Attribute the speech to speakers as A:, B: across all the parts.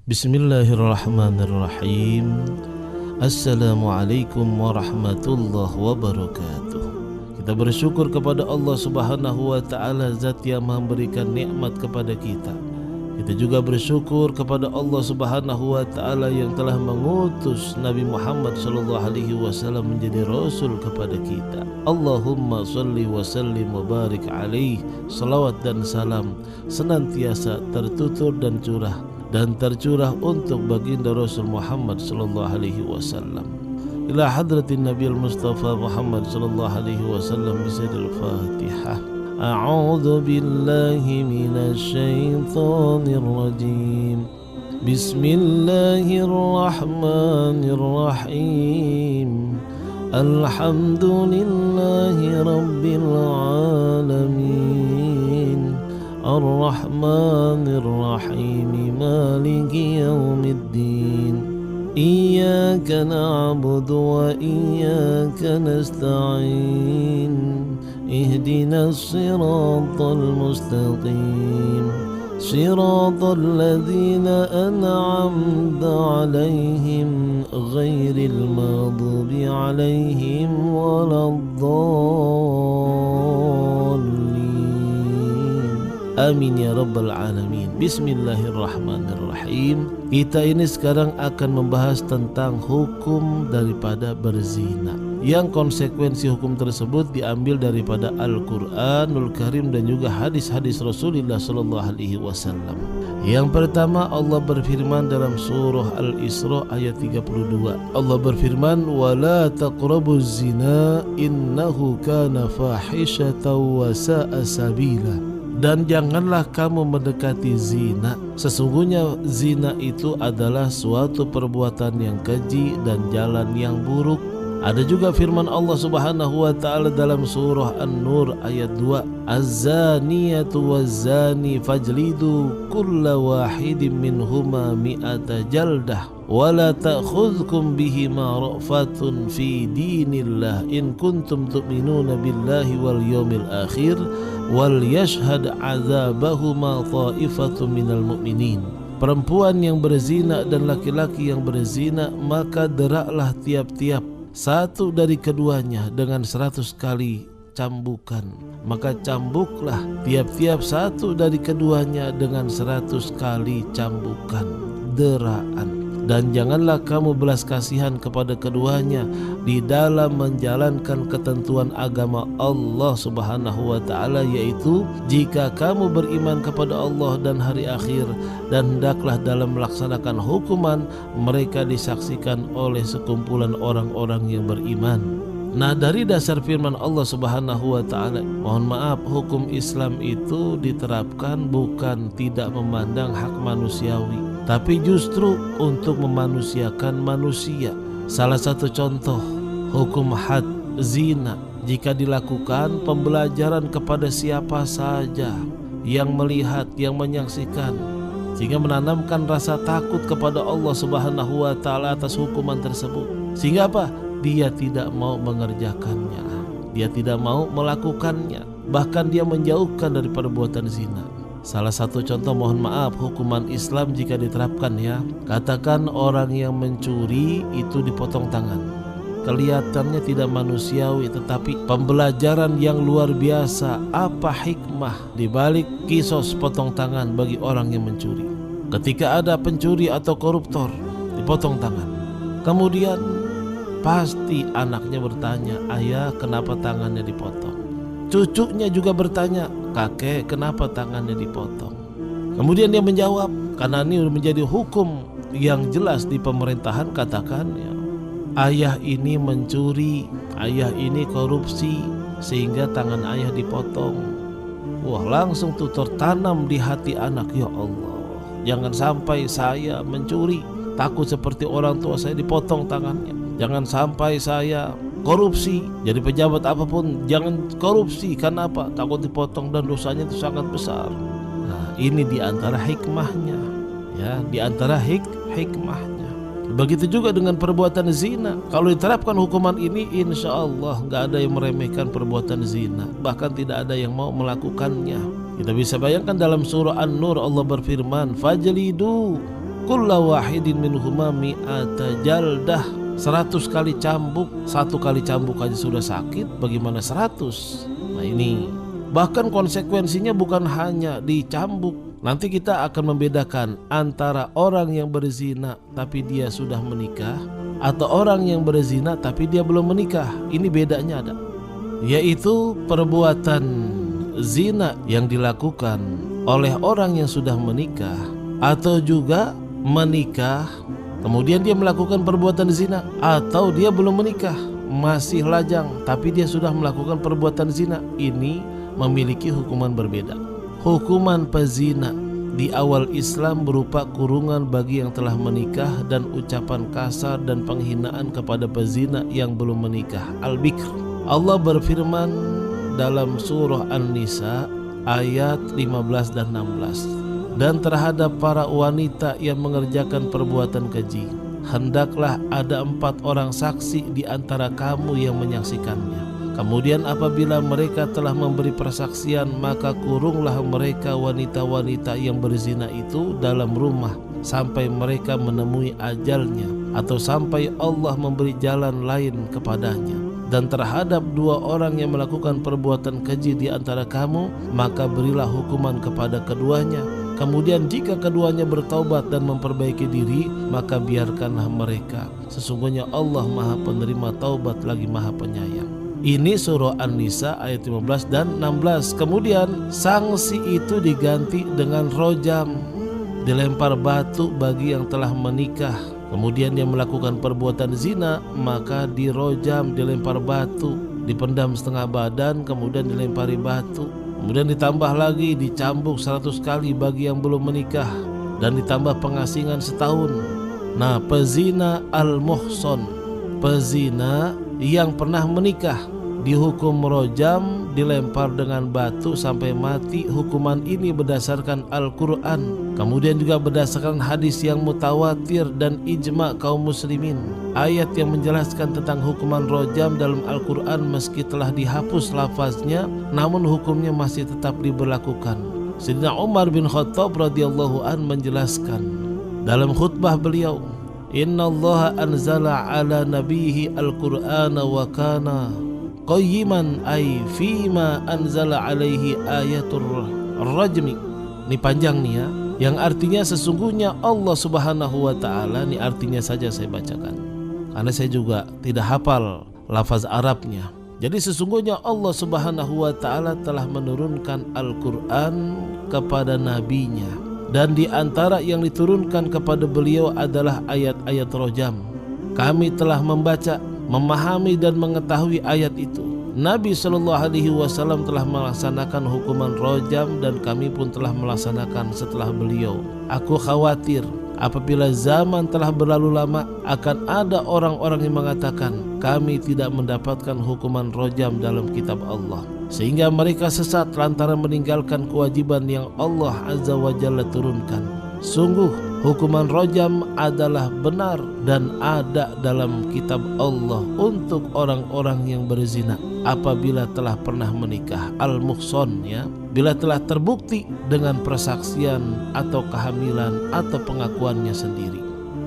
A: Bismillahirrahmanirrahim. Assalamualaikum warahmatullahi wabarakatuh. Kita bersyukur kepada Allah Subhanahu wa taala, zat yang memberikan nikmat kepada kita. Kita juga bersyukur kepada Allah Subhanahu wa taala yang telah mengutus Nabi Muhammad sallallahu alaihi wasallam menjadi rasul kepada kita. Allahumma shalli wa sallim wa barik alaihi. Salawat dan salam senantiasa tertutur dan tercurah untuk baginda Rasul Muhammad sallallahu alaihi wasallam. Ila hadratin Nabiul Mustafa Muhammad sallallahu alaihi wasallam bisadil Fatihah. A'udzu billahi minasy syaithanir rajim. Bismillahirrahmanirrahim. Alhamdulillahi rabbil alamin. Ar-Rahmanir Rahim. Maliki yaumiddin. Iyyaka na'budu wa iyyaka nasta'in. Ihdinas siratal mustaqim. Siratal ladzina an'amta 'alaihim ghairil maghdubi 'alaihim waladdallin. Amin ya rabbal alamin. Bismillahirrahmanirrahim. Kita ini sekarang akan membahas tentang hukum daripada berzina, yang konsekuensi hukum tersebut diambil daripada Al-Quranul Karim dan juga hadis-hadis Rasulullah sallallahu alaihi wasallam. Yang pertama, Allah berfirman dalam surah Al-Isra ayat 32. Allah berfirman, "Wala taqrabuz zina innahu kana fahisyatan wa sa'a sabila." Dan janganlah kamu mendekati zina. Sesungguhnya zina itu adalah suatu perbuatan yang keji dan jalan yang buruk. Ada juga firman Allah Subhanahu wa taala dalam surah An-Nur ayat 2, "Az-zaniyatu waz-zani fajlidu kulla wahidin minhuma mi'ata jaldah wa la ta'khudhukum bihima ra'fatun fi dinillah in kuntum tu'minuna billahi wal yawmil akhir wal yashhad 'adzabahuma ta'ifatun minal mu'minin." Perempuan yang berzina dan laki-laki yang berzina, maka deraklah tiap-tiap satu dari keduanya dengan 100 kali cambukan. Maka cambuklah tiap-tiap satu dari keduanya dengan 100 kali cambukan, deraan. Dan janganlah kamu belas kasihan kepada keduanya di dalam menjalankan ketentuan agama Allah Subhanahu wa taala, yaitu jika kamu beriman kepada Allah dan hari akhir, dan hendaklah dalam melaksanakan hukuman mereka disaksikan oleh sekumpulan orang-orang yang beriman. Nah, dari dasar firman Allah Subhanahu wa taala, mohon maaf, hukum Islam itu diterapkan bukan tidak memandang hak manusiawi, tapi justru untuk memanusiakan manusia. Salah satu contoh hukum had zina, jika dilakukan pembelajaran kepada siapa saja yang melihat, yang menyaksikan, sehingga menanamkan rasa takut kepada Allah Subhanahu wa taala atas hukuman tersebut. Sehingga apa? Dia tidak mau mengerjakannya, dia tidak mau melakukannya, bahkan dia menjauhkan dari perbuatan zina. Salah satu contoh, mohon maaf, hukuman Islam jika diterapkan ya, katakan orang yang mencuri itu dipotong tangan. Kelihatannya tidak manusiawi, tetapi pembelajaran yang luar biasa. Apa hikmah dibalik kisos potong tangan bagi orang yang mencuri? Ketika ada pencuri atau koruptor, dipotong tangan. Kemudian pasti anaknya bertanya, "Ayah, kenapa tangannya dipotong?" Cucunya juga bertanya, "Kakek, kenapa tangannya dipotong?" Kemudian dia menjawab, karena ini menjadi hukum yang jelas di pemerintahan, katakan ya, ayah ini mencuri, ayah ini korupsi, sehingga tangan ayah dipotong. Wah, langsung tuh tertanam di hati anak, ya Allah, jangan sampai saya mencuri, takut seperti orang tua saya dipotong tangannya. Jangan sampai saya korupsi, jadi pejabat apapun jangan korupsi, karena apa? Takut dipotong dan dosanya itu sangat besar. Nah, ini diantara hikmahnya, ya, diantara hikmahnya. Begitu juga dengan perbuatan zina. Kalau diterapkan hukuman ini, insya Allah nggak ada yang meremehkan perbuatan zina, bahkan tidak ada yang mau melakukannya. Kita bisa bayangkan dalam surah An-Nur Allah berfirman, "Fajlidu kulla wahidin minhuma mi'ata jaldah, 100 kali cambuk. 1 kali cambuk aja sudah sakit, bagaimana 100? Nah ini bahkan konsekuensinya bukan hanya dicambuk. Nanti kita akan membedakan antara orang yang berzina tapi dia sudah menikah, atau orang yang berzina tapi dia belum menikah. Ini bedanya ada, yaitu perbuatan zina yang dilakukan oleh orang yang sudah menikah, atau juga menikah kemudian dia melakukan perbuatan zina, atau dia belum menikah masih lajang tapi dia sudah melakukan perbuatan zina. Ini memiliki hukuman berbeda. Hukuman pezina di awal Islam berupa kurungan bagi yang telah menikah dan ucapan kasar dan penghinaan kepada pezina yang belum menikah, al-bikr. Allah berfirman dalam surah An-Nisa ayat 15 dan 16, dan terhadap para wanita yang mengerjakan perbuatan keji, hendaklah ada 4 orang saksi di antara kamu yang menyaksikannya. Kemudian apabila mereka telah memberi persaksian, maka kurunglah mereka wanita-wanita yang berzina itu dalam rumah sampai mereka menemui ajalnya, atau sampai Allah memberi jalan lain kepadanya. Dan terhadap 2 orang yang melakukan perbuatan keji di antara kamu, maka berilah hukuman kepada keduanya. Kemudian jika keduanya bertaubat dan memperbaiki diri, maka biarkanlah mereka. Sesungguhnya Allah Maha Penerima Taubat lagi Maha Penyayang. Ini surah An-Nisa ayat 15 dan 16. Kemudian sanksi itu diganti dengan rojam, dilempar batu bagi yang telah menikah. Kemudian dia melakukan perbuatan zina, maka dirojam, dilempar batu, dipendam setengah badan, kemudian dilempari batu. Kemudian ditambah lagi dicambuk 100 kali bagi yang belum menikah, dan ditambah pengasingan setahun. Nah, pezina al-muhson, pezina yang pernah menikah, dihukum rojam, dilempar dengan batu sampai mati. Hukuman ini berdasarkan Al-Quran, kemudian juga berdasarkan hadis yang mutawatir dan ijma kaum muslimin. Ayat yang menjelaskan tentang hukuman rojam dalam Al-Quran meski telah dihapus lafaznya, namun hukumnya masih tetap diberlakukan. Sayyidina Umar bin Khattab radhiyallahu an menjelaskan dalam khutbah beliau, Innallaha anzala ala nabihi al-Qur'ana wa kana qayyiman ay fima anzala alaihi ayatul rajmi. Ini panjang nih ya, yang artinya sesungguhnya Allah Subhanahu wa ta'ala. Ini artinya saja saya bacakan karena saya juga tidak hafal lafaz Arabnya. Jadi sesungguhnya Allah Subhanahu wa ta'ala telah menurunkan Al-Quran kepada nabinya, dan di antara yang diturunkan kepada beliau adalah ayat-ayat rojam. Kami telah membaca, memahami dan mengetahui ayat itu. Nabi SAW telah melaksanakan hukuman rojam dan kami pun telah melaksanakan setelah beliau. Aku khawatir apabila zaman telah berlalu lama akan ada orang-orang yang mengatakan kami tidak mendapatkan hukuman rojam dalam kitab Allah, sehingga mereka sesat lantaran meninggalkan kewajiban yang Allah Azza wa Jalla turunkan. Sungguh hukuman rojam adalah benar dan ada dalam kitab Allah untuk orang-orang yang berzina apabila telah pernah menikah, al-muhson ya, bila telah terbukti dengan persaksian atau kehamilan atau pengakuannya sendiri.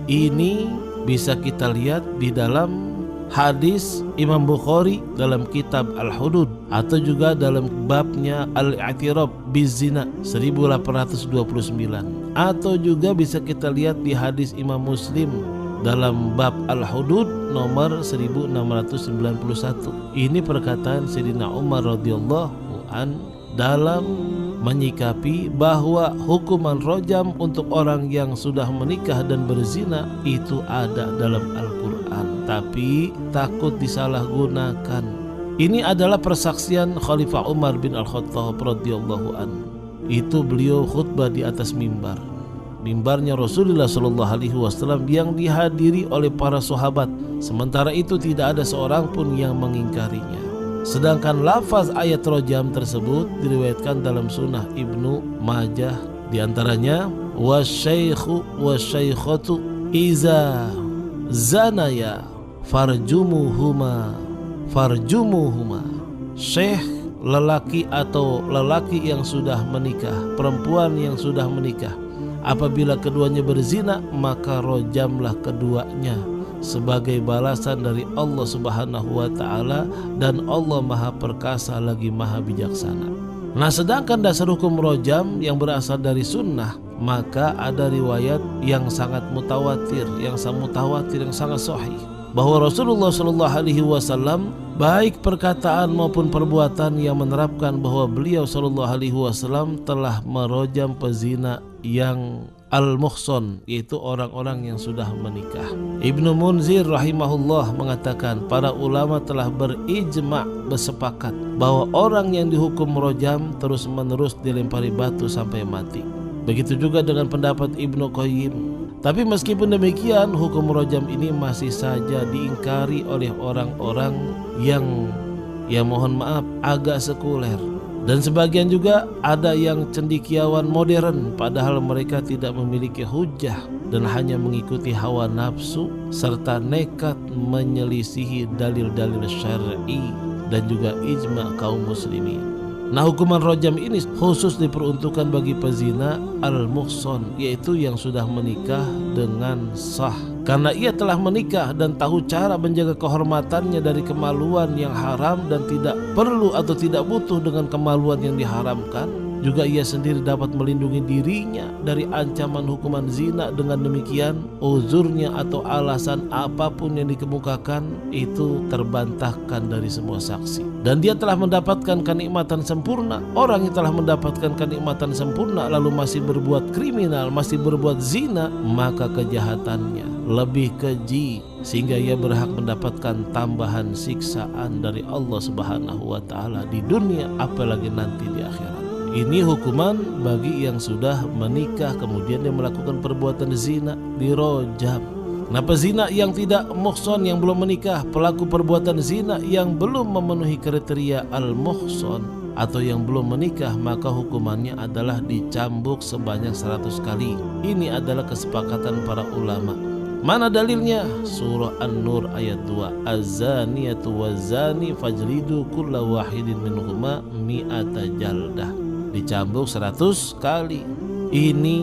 A: Ini bisa kita lihat di dalam hadis Imam Bukhari dalam kitab Al-Hudud, atau juga dalam babnya Al-I'tiraf Bizina 1829, atau juga bisa kita lihat di hadis Imam Muslim dalam bab Al-Hudud nomor 1691. Ini perkataan Sayyidina Umar radhiyallahu an dalam menyikapi bahwa hukuman rojam untuk orang yang sudah menikah dan berzina itu ada dalam Al-Quran, tapi takut disalahgunakan. Ini adalah persaksian Khalifah Umar bin Al-Khattab radhiyallahu an. Itu beliau khutbah di atas mimbar, mimbarnya Rasulullah SAW yang dihadiri oleh para sahabat. Sementara itu tidak ada seorang pun yang mengingkarinya. Sedangkan lafaz ayat rojam tersebut diriwayatkan dalam Sunnah Ibnu Majah, di antaranya wasyaikhu wasyaikhatu iza zanaya farjumuhuma. Syekh lelaki atau lelaki yang sudah menikah, perempuan yang sudah menikah, Apabila keduanya berzina, maka rojamlah keduanya sebagai balasan dari Allah Subhanahu wa taala, dan Allah Maha Perkasa lagi Maha Bijaksana. Nah, sedangkan dasar hukum rojam yang berasal dari sunnah, maka ada riwayat yang sangat mutawatir, yang sangat sahih, bahwa Rasulullah Shallallahu Alaihi Wasallam baik perkataan maupun perbuatan yang menerapkan bahwa beliau Shallallahu Alaihi Wasallam telah merojam pezina yang al-muhson, yaitu orang-orang yang sudah menikah. Ibnu Munzir rahimahullah mengatakan para ulama telah berijma', bersepakat bahwa orang yang dihukum rojam terus menerus dilempari batu sampai mati. Begitu juga dengan pendapat Ibnu Qayyim. Tapi meskipun demikian, hukum rojam ini masih saja diingkari oleh orang-orang yang, ya mohon maaf, agak sekuler. Dan sebagian juga ada yang cendekiawan modern, padahal mereka tidak memiliki hujah dan hanya mengikuti hawa nafsu serta nekat menyelisihi dalil-dalil syar'i dan juga ijma' kaum muslimin. Nah, hukuman rojam ini khusus diperuntukkan bagi pezina al-muhson, yaitu yang sudah menikah dengan sah. Karena ia telah menikah dan tahu cara menjaga kehormatannya dari kemaluan yang haram dan tidak perlu atau tidak butuh dengan kemaluan yang diharamkan. Juga ia sendiri dapat melindungi dirinya dari ancaman hukuman zina. Dengan demikian, uzurnya atau alasan apapun yang dikemukakan itu terbantahkan dari semua saksi. Dan dia telah mendapatkan kenikmatan sempurna. Orang yang telah mendapatkan kenikmatan sempurna lalu masih berbuat kriminal, masih berbuat zina, maka kejahatannya lebih keji sehingga ia berhak mendapatkan tambahan siksaan dari Allah Subhanahu wa taala di dunia, apalagi nanti di akhirat. Ini hukuman bagi yang sudah menikah kemudian dia melakukan perbuatan zina, dirojam. Nah, pezina yang tidak muhson, yang belum menikah, pelaku perbuatan zina yang belum memenuhi kriteria al-muhson atau yang belum menikah, maka hukumannya adalah dicambuk sebanyak 100 kali. Ini adalah kesepakatan para ulama. Mana dalilnya? Surah An-Nur ayat 2. Az-zaniyatu waz-zani fajlidu kulla wahidin minhuma mi'ata jaldah. Dicambuk 100 kali. Ini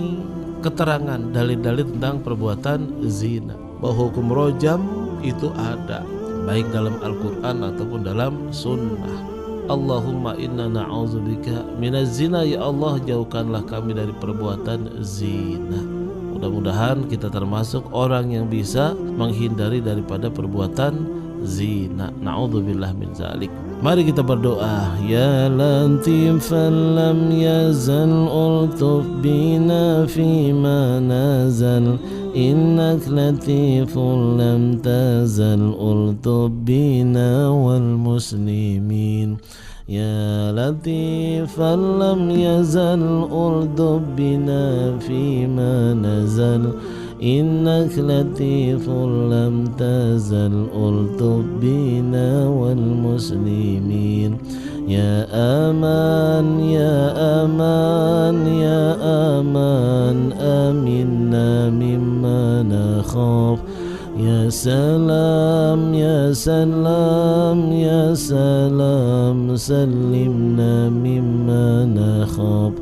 A: keterangan dalil-dalil tentang perbuatan zina, bahwa hukum rojam itu ada baik dalam Al-Quran ataupun dalam sunnah. Allahumma inna na'udzubika minaz zina, ya Allah jauhkanlah kami dari perbuatan zina. Mudah-mudahan kita termasuk orang yang bisa menghindari daripada perbuatan zina. Na'udzubillah min zalik. Mari kita berdoa. Ya latifan lam yazal ultuf bina fima nazal, innak latifun lam tazal ultuf bina wal muslimin. Ya latifan lam yazal ultuf bina fima nazal, innak latifun lam tazal ultuf bina wal muslimin. Ya aman, ya aman, ya aman, aminna mimma nakhaf. Ya salam, ya salam, ya salam, salimna mimma nakhaf.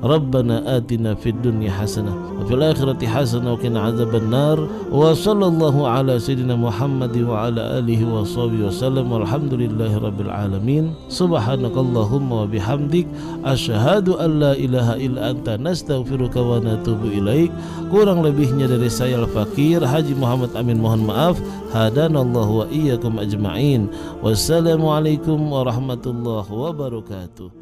A: Rabbana atina fid dunya hasanah wa fil akhirati hasanah wa qina adzaban nar. Wa sallallahu ala sayyidina Muhammad wa ala alihi wa sahbihi wasallam. Walhamdulillahi rabbil alamin. Subhanakallahumma wa bihamdik asyhadu an la ilaha illa anta nastaghfiruka wa natubu ilaik. Kurang lebihnya dari saya Al-Fakir Haji Muhammad Amin mohon maaf. Hadanallahu wa iyyakum ajma'in. Wassalamualaikum warahmatullahi wabarakatuh.